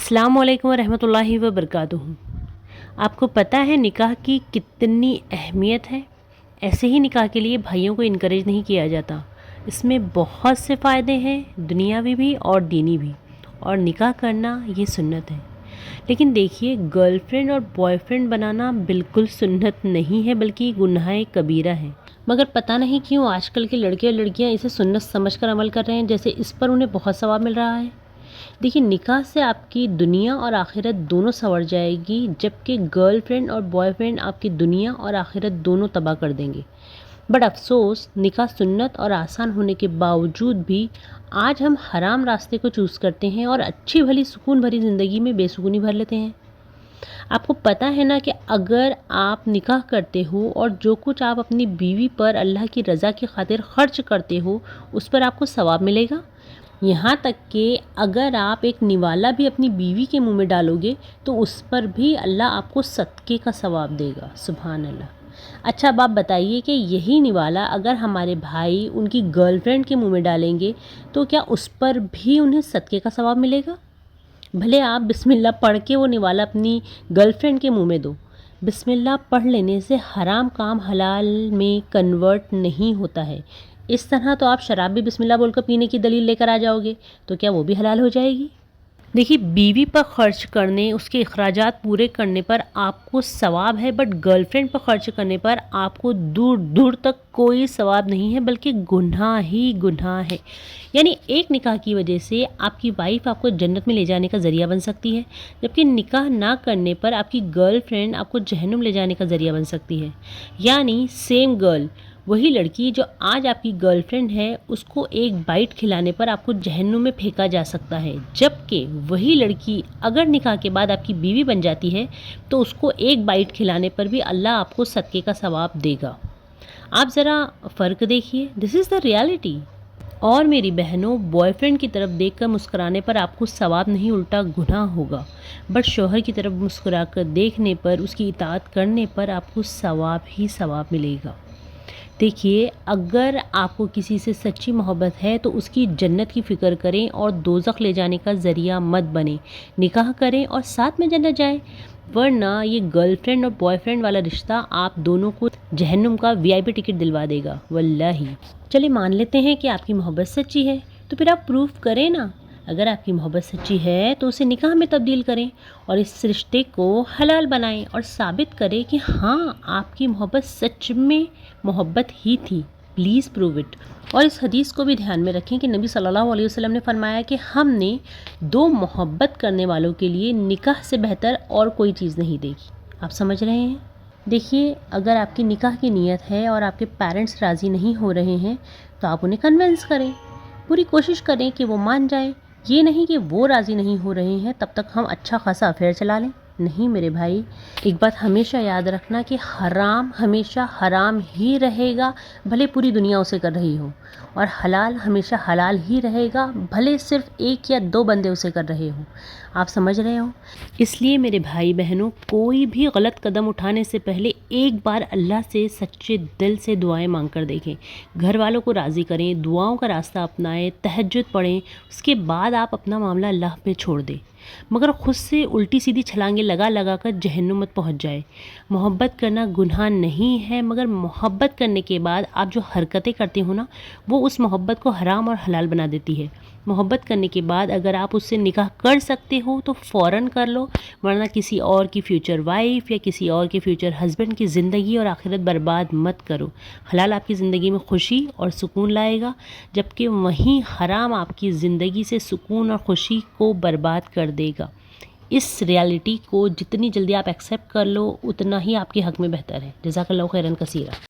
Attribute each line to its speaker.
Speaker 1: अस्सलाम वालेकुम रहमतुल्लाहि व बरकातुहू। आपको पता है निकाह की कितनी अहमियत है? ऐसे ही निकाह के लिए भाइयों को इनकरेज नहीं किया जाता। इसमें बहुत से फ़ायदे हैं, दुनियावी भी और दीनी भी। और निकाह करना ये सुन्नत है। लेकिन देखिए, गर्लफ्रेंड और बॉयफ्रेंड बनाना बिल्कुल सुन्नत नहीं है, बल्कि गुनाह कबीरा है। मगर पता नहीं क्यों आजकल के लड़के और लड़कियां इसे सुन्नत समझकर अमल कर रहे हैं, जैसे इस पर उन्हें बहुत सवाब मिल रहा है। देखिए, निकाह से आपकी दुनिया और आखिरत दोनों संवर जाएगी, जबकि गर्लफ्रेंड और बॉयफ्रेंड आपकी दुनिया और आखिरत दोनों तबाह कर देंगे। बट अफसोस, निकाह सुन्नत और आसान होने के बावजूद भी आज हम हराम रास्ते को चूज़ करते हैं और अच्छी भली सुकून भरी ज़िंदगी में बेसुकूनी भर लेते हैं। आपको पता है ना कि अगर आप निकाह करते हो और जो कुछ आप अपनी बीवी पर अल्लाह की रज़ा की खातिर खर्च करते हो, उस पर आपको सवाब मिलेगा। यहाँ तक कि अगर आप एक निवाला भी अपनी बीवी के मुंह में डालोगे तो उस पर भी अल्लाह आपको सदक़े का सवाब देगा। सुभान अल्लाह। अच्छा, अब आप बताइए कि यही निवाला अगर हमारे भाई उनकी गर्लफ्रेंड के मुंह में डालेंगे तो क्या उस पर भी उन्हें सदक़े का सवाब मिलेगा? भले आप बिस्मिल्लाह पढ़ के वो निवाला अपनी गर्लफ्रेंड के मुंह में दो। बिस्मिल्लाह पढ़ लेने से हराम काम हलाल में कन्वर्ट नहीं होता है। इस तरह तो आप शराब भी बिस्मिल्लाह बोलकर पीने की दलील लेकर आ जाओगे, तो क्या वो भी हलाल हो जाएगी? देखिए, बीवी पर खर्च करने, उसके अखराजात पूरे करने पर आपको सवाब है, बट गर्लफ्रेंड पर खर्च करने पर आपको दूर दूर तक कोई सवाब नहीं है, बल्कि गुनाह ही गुनाह है। यानी एक निकाह की वजह से आपकी वाइफ आपको जन्नत में ले जाने का ज़रिया बन सकती है, जबकि निकाह ना करने पर आपकी गर्लफ्रेंड आपको जहन्नुम ले जाने का ज़रिया बन सकती है। यानी सेम गर्ल, वही लड़की जो आज आपकी गर्लफ्रेंड है, उसको एक बाइट खिलाने पर आपको जहन्नुम में फेंका जा सकता है, जबकि वही लड़की अगर निकाह के बाद आपकी बीवी बन जाती है तो उसको एक बाइट खिलाने पर भी अल्लाह आपको सदक़े का सवाब देगा। आप ज़रा फ़र्क देखिए, दिस इज़ द रियलिटी। और मेरी बहनों, बॉयफ्रेंड की तरफ देखकर मुस्कुराने पर आपको सवाब नहीं उल्टा गुनाह होगा, बट शौहर की तरफ मुस्कुराकर देखने पर, उसकी इताअत करने पर आपको सवाब ही सवाब मिलेगा। देखिए, अगर आपको किसी से सच्ची मोहब्बत है तो उसकी जन्नत की फ़िक्र करें और दोज़ख ले जाने का ज़रिया मत बने। निकाह करें और साथ में जन्नत जाएं, वरना ये गर्लफ्रेंड और बॉयफ्रेंड वाला रिश्ता आप दोनों को जहन्नुम का वीआईपी टिकट दिलवा देगा वल्लाही। चलिए मान लेते हैं कि आपकी मोहब्बत सच्ची है, तो फिर आप प्रूफ करें ना। अगर आपकी मोहब्बत सच्ची है तो उसे निकाह में तब्दील करें और इस रिश्ते को हलाल बनाएं और साबित करें कि हाँ, आपकी मोहब्बत सच में मोहब्बत ही थी। Please prove it. और इस हदीस को भी ध्यान में रखें कि नबी सल्लल्लाहु अलैहि वसल्लम ने फरमाया कि हमने दो मोहब्बत करने वालों के लिए निकाह से बेहतर और कोई चीज़ नहीं देखी। आप समझ रहे हैं? देखिए, अगर आपकी निकाह की नीयत है और आपके पेरेंट्स राज़ी नहीं हो रहे हैं तो आप उन्हें कन्विंस करें, पूरी कोशिश करें कि वो मान जाएं। ये नहीं कि वो राज़ी नहीं हो रहे हैं तब तक हम अच्छा खासा अफेयर चला लें। नहीं मेरे भाई, एक बात हमेशा याद रखना कि हराम हमेशा हराम ही रहेगा, भले पूरी दुनिया उसे कर रही हो, और हलाल हमेशा हलाल ही रहेगा, भले सिर्फ एक या दो बंदे उसे कर रहे हो। आप समझ रहे हो? इसलिए मेरे भाई बहनों, कोई भी गलत कदम उठाने से पहले एक बार अल्लाह से सच्चे दिल से दुआएं मांग कर देखें। घर वालों को राज़ी करें, दुआओं का रास्ता अपनाएं, तहज्जुद पढ़ें, उसके बाद आप अपना मामला अल्लाह पे छोड़ दें। मगर ख़ुद से उल्टी सीधी छलांगे लगा लगा कर जहन्नुम मत पहुँच जाए। मोहब्बत करना गुनाह नहीं है, मगर मोहब्बत करने के बाद आप जो हरकतें करते हो ना, वो उस मोहब्बत को हराम और हलाल बना देती है। मोहब्बत करने के बाद अगर आप उससे निकाह कर सकते हो तो फ़ौरन कर लो, वरना किसी और की फ्यूचर वाइफ या किसी और के फ्यूचर हस्बैंड की ज़िंदगी और आखिरत बर्बाद मत करो। हलाल आपकी ज़िंदगी में खुशी और सुकून लाएगा, जबकि वहीं हराम आपकी ज़िंदगी से सुकून और खुशी को बर्बाद कर देगा। इस रियलिटी को जितनी जल्दी आप एक्सेप्ट कर लो, उतना ही आपके हक़ में बेहतर है। जज़ाकल्लाहु खैरन कसीरा।